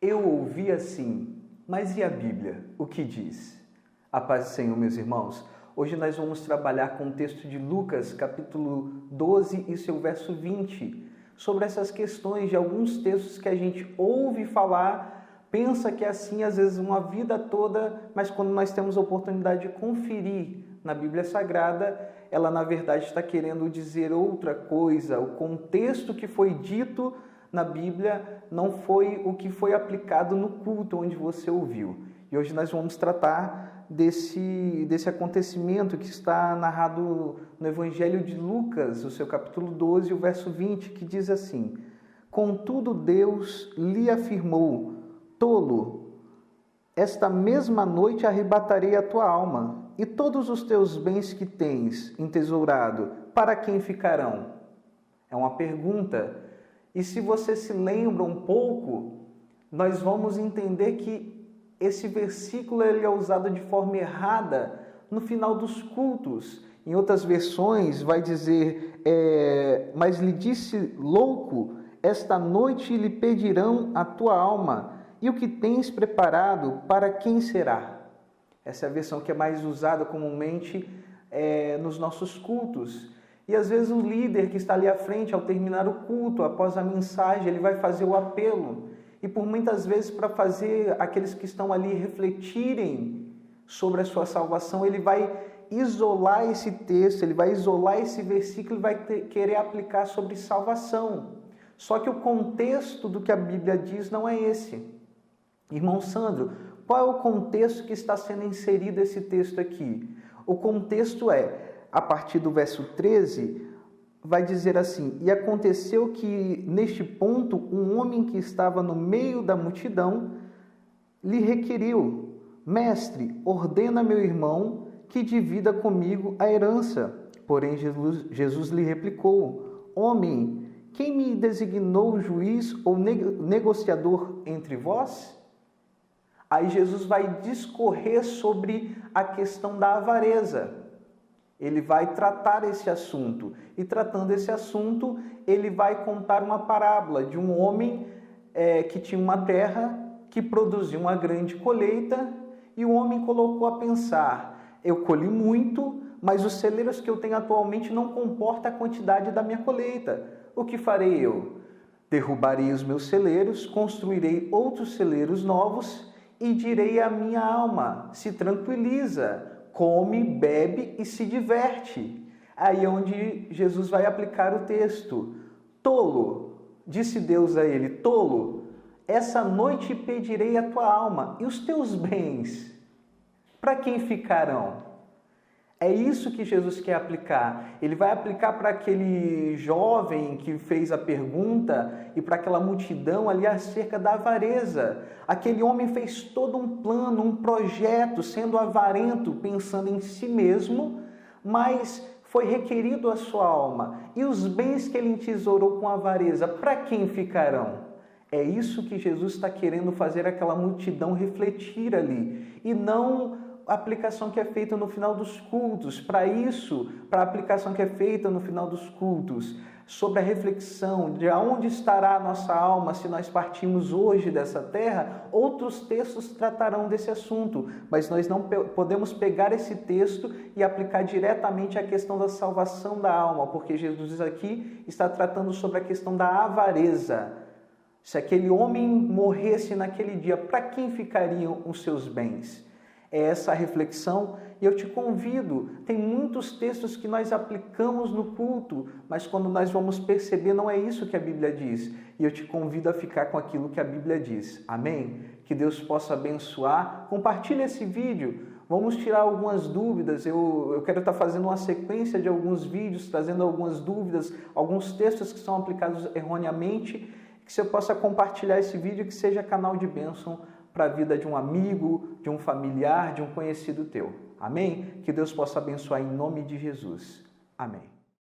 Eu ouvi assim, mas e a Bíblia? O que diz? A paz do Senhor, meus irmãos. Hoje nós vamos trabalhar com o texto de Lucas, capítulo 12 e seu verso 20, sobre essas questões de alguns textos que a gente ouve falar, pensa que é assim, às vezes uma vida toda, mas quando nós temos a oportunidade de conferir na Bíblia Sagrada, ela na verdade está querendo dizer outra coisa. O contexto que foi dito na Bíblia não foi o que foi aplicado no culto onde você ouviu. E hoje nós vamos tratar desse acontecimento que está narrado no Evangelho de Lucas, o seu capítulo 12, o verso 20, que diz assim: Contudo Deus lhe afirmou, tolo, esta mesma noite arrebatarei a tua alma, e todos os teus bens que tens entesourado, para quem ficarão? É uma pergunta. E se você se lembra um pouco, nós vamos entender que esse versículo ele é usado de forma errada no final dos cultos. Em outras versões vai dizer, mas lhe disse louco, esta noite lhe pedirão a tua alma, e o que tens preparado, para quem será? Essa é a versão que é mais usada comumente nos nossos cultos. E às vezes o líder que está ali à frente, ao terminar o culto, após a mensagem, ele vai fazer o apelo. E por muitas vezes, para fazer aqueles que estão ali refletirem sobre a sua salvação, ele vai isolar esse texto, ele vai isolar esse versículo e vai querer aplicar sobre salvação. Só que o contexto do que a Bíblia diz não é esse. Irmão Sandro, qual é o contexto que está sendo inserido esse texto aqui? O contexto a partir do verso 13, vai dizer assim: E aconteceu que, neste ponto, um homem que estava no meio da multidão lhe requeriu: Mestre, ordena meu irmão que divida comigo a herança. Porém, Jesus lhe replicou: Homem, quem me designou juiz ou negociador entre vós? Aí Jesus vai discorrer sobre a questão da avareza. Ele vai tratar esse assunto. E tratando esse assunto, ele vai contar uma parábola de um homem que tinha uma terra que produzia uma grande colheita, e o homem colocou a pensar: eu colhi muito, mas os celeiros que eu tenho atualmente não comportam a quantidade da minha colheita. O que farei eu? Derrubarei os meus celeiros, construirei outros celeiros novos e direi à minha alma: se tranquiliza, come, bebe e se diverte. Aí é onde Jesus vai aplicar o texto. Tolo, disse Deus a ele: tolo, essa noite pedirei a tua alma, e os teus bens, para quem ficarão? É isso que Jesus quer aplicar. Ele vai aplicar para aquele jovem que fez a pergunta e para aquela multidão ali acerca da avareza. Aquele homem fez todo um plano, um projeto, sendo avarento, pensando em si mesmo, mas foi requerido a sua alma. E os bens que ele entesourou com avareza, para quem ficarão? É isso que Jesus está querendo fazer aquela multidão refletir ali. E não a aplicação que é feita no final dos cultos. Para a aplicação que é feita no final dos cultos, sobre a reflexão de aonde estará a nossa alma se nós partirmos hoje dessa terra, outros textos tratarão desse assunto, mas nós não podemos pegar esse texto e aplicar diretamente a questão da salvação da alma, porque Jesus aqui está tratando sobre a questão da avareza. Se aquele homem morresse naquele dia, para quem ficariam os seus bens? É essa a reflexão, e eu te convido. Tem muitos textos que nós aplicamos no culto, mas quando nós vamos perceber, não é isso que a Bíblia diz. E eu te convido a ficar com aquilo que a Bíblia diz. Amém? Que Deus possa abençoar. Compartilhe esse vídeo. Vamos tirar algumas dúvidas. Eu quero estar fazendo uma sequência de alguns vídeos, trazendo algumas dúvidas, alguns textos que são aplicados erroneamente, que você possa compartilhar esse vídeo, que seja canal de bênção para a vida de um amigo, de um familiar, de um conhecido teu. Amém? Que Deus possa abençoar em nome de Jesus. Amém.